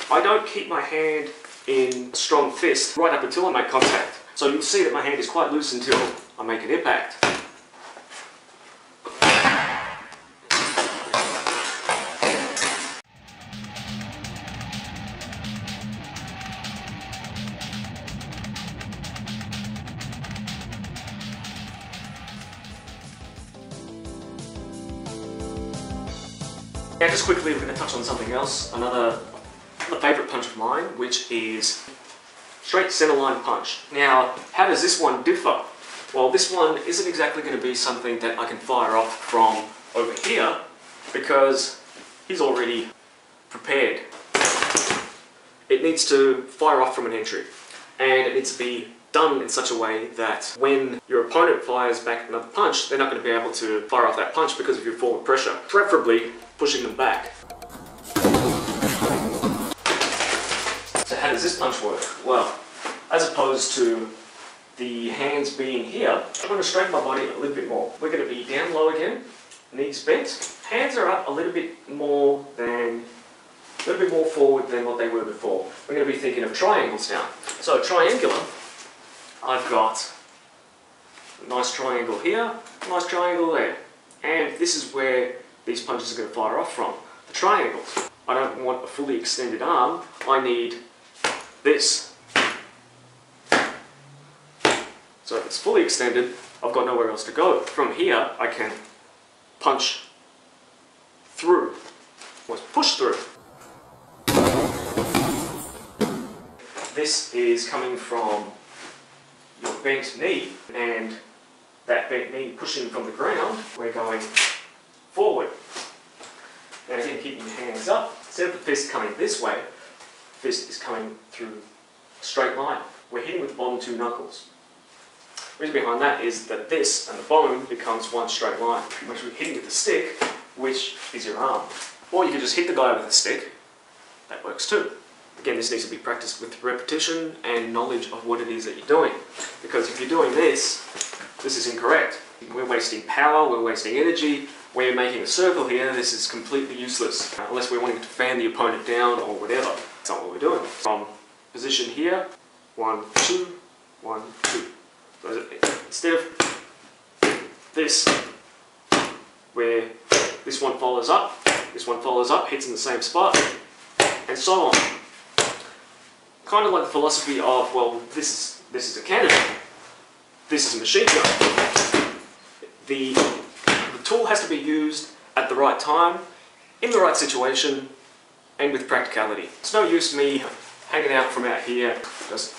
I don't keep my hand in a strong fist right up until I make contact. So you'll see that my hand is quite loose until I make an impact. Now just quickly we're going to touch on something else, another favourite punch of mine, which is straight centerline punch. Now, how does this one differ? Well, this one isn't exactly going to be something that I can fire off from over here because he's already prepared. It needs to fire off from an entry, and it needs to be done in such a way that when your opponent fires back another punch, they're not going to be able to fire off that punch because of your forward pressure, preferably pushing them back. So how does this punch work? Well, as opposed to the hands being here, I'm going to straighten my body a little bit more. We're going to be down low again, knees bent. Hands are up a little bit more forward than what they were before. We're going to be thinking of triangles now. So triangular, I've got a nice triangle here, a nice triangle there. And this is where these punches are going to fire off from. The triangles. I don't want a fully extended arm, I need this. So if it's fully extended, I've got nowhere else to go. From here, I can punch through, or push through. This is coming from your bent knee, and that bent knee pushing from the ground, we're going forward. Now again, keeping your hands up. Instead of the fist coming this way, the fist is coming through a straight line. We're hitting with the bottom two knuckles. The reason behind that is that this and the bone becomes one straight line. Once we're hitting with the stick, which is your arm. Or you can just hit the guy with a stick. That works too. Again, this needs to be practiced with repetition and knowledge of what it is that you're doing. Because if you're doing this, this is incorrect. We're wasting power, we're wasting energy, we're making a circle here, this is completely useless. Unless we're wanting to fan the opponent down or whatever. That's not what we're doing. From position here, 1, 2, 1, 2. So instead of this, where this one follows up, hits in the same spot, and so on. Kind of like the philosophy of, well, this is a cannon, this is a machine gun. The tool has to be used at the right time, in the right situation, and with practicality. It's no use me hanging out from out here, just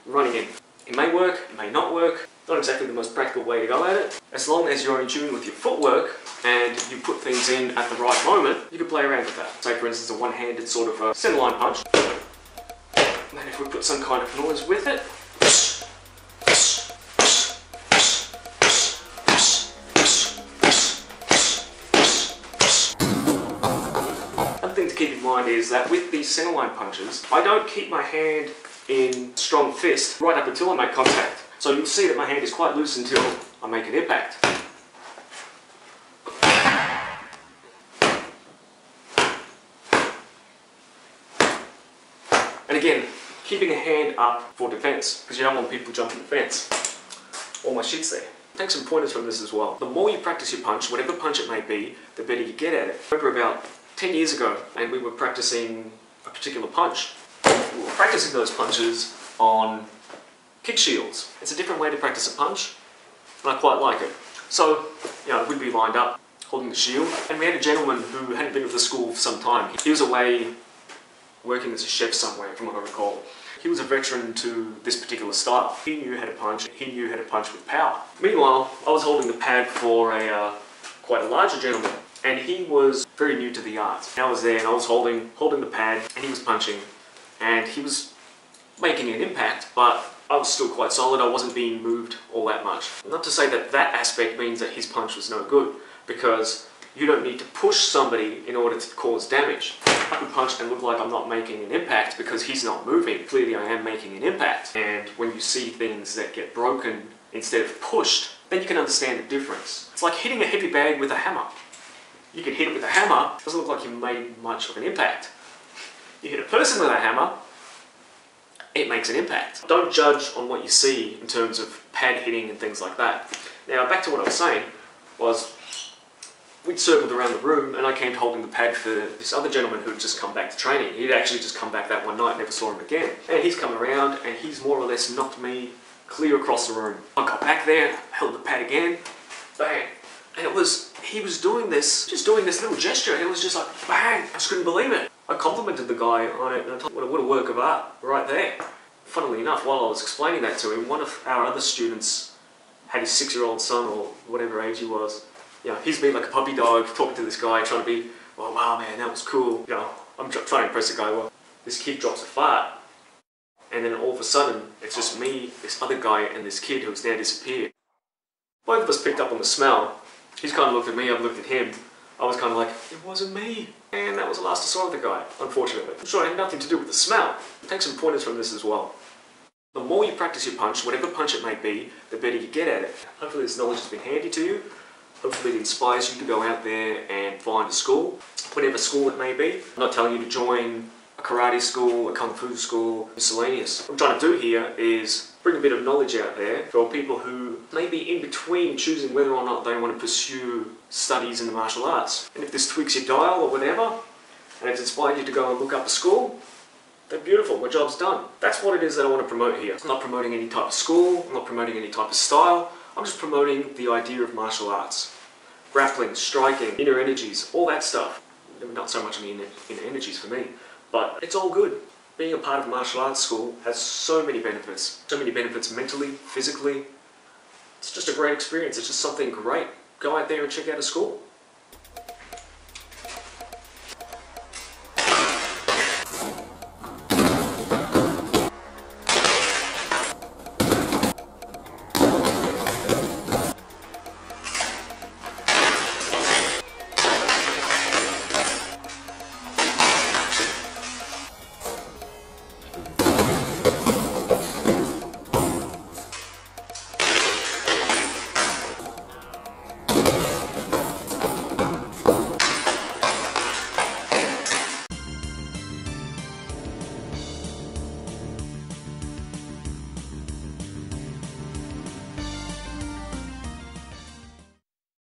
running in. It may work, it may not work, not exactly the most practical way to go at it. As long as you're in tune with your footwork and you put things in at the right moment, you can play around with that. Say for instance a one-handed sort of a centerline punch. And then if we put some kind of noise with it, another thing to keep in mind is that with these centerline punches, I don't keep my hand in strong fist right up until I make contact. So you'll see that my hand is quite loose until I make an impact. And again, keeping a hand up for defense, because you don't want people jumping the fence. All my shit's there. Take some pointers from this as well. The more you practice your punch, whatever punch it may be, the better you get at it. I remember about 10 years ago, and we were practicing a particular punch. We were practicing those punches on kick shields. It's a different way to practice a punch, and I quite like it. So, we'd be lined up, holding the shield, and we had a gentleman who hadn't been with the school for some time. He was away working as a chef somewhere, from what I recall. He was a veteran to this particular style. He knew how to punch, he knew how to punch with power. Meanwhile, I was holding the pad for quite a larger gentleman, and he was very new to the art. I was there and I was holding the pad, and he was punching, and he was making an impact, but I was still quite solid. I wasn't being moved all that much. Not to say that that aspect means that his punch was no good, because you don't need to push somebody in order to cause damage. I can punch and look like I'm not making an impact because he's not moving. Clearly I am making an impact. And when you see things that get broken instead of pushed, then you can understand the difference. It's like hitting a heavy bag with a hammer. You can hit it with a hammer, it doesn't look like you made much of an impact. You hit a person with a hammer, it makes an impact. Don't judge on what you see in terms of pad hitting and things like that. Now, back to what I was saying, was we'd circled around the room and I came holding the pad for this other gentleman who had just come back to training. He'd actually just come back that one night, never saw him again. And he's come around and he's more or less knocked me clear across the room. I got back there, held the pad again, bang. And he was doing this, just doing this little gesture. It was just like, bang, I just couldn't believe it. I complimented the guy on it and I thought, what a work of art right there. Funnily enough, while I was explaining that to him, one of our other students had his 6-year-old son, or whatever age he was. You know, he's being like a puppy dog, talking to this guy, trying to be, oh wow man, that was cool. You know, I'm trying to impress the guy. Well, this kid drops a fart, and then all of a sudden, it's just me, this other guy, and this kid who's now disappeared. Both of us picked up on the smell. He's kind of looked at me, I've looked at him. I was kind of like, it wasn't me. And that was the last I saw of the guy, unfortunately. I'm sure it had nothing to do with the smell. Take some pointers from this as well. The more you practice your punch, whatever punch it may be, the better you get at it. Hopefully this knowledge has been handy to you. Hopefully it inspires you to go out there and find a school, whatever school it may be. I'm not telling you to join a karate school, a kung fu school, miscellaneous. What I'm trying to do here is bring a bit of knowledge out there for people who may be in between choosing whether or not they want to pursue studies in the martial arts. And if this tweaks your dial or whatever, and it's inspired you to go and look up a school, then beautiful, my job's done. That's what it is that I want to promote here. I'm not promoting any type of school, I'm not promoting any type of style, I'm just promoting the idea of martial arts. Grappling, striking, inner energies, all that stuff. Not so much in inner energies for me, but it's all good. Being a part of martial arts school has so many benefits. So many benefits mentally, physically. It's just a great experience, it's just something great. Go out there and check out a school.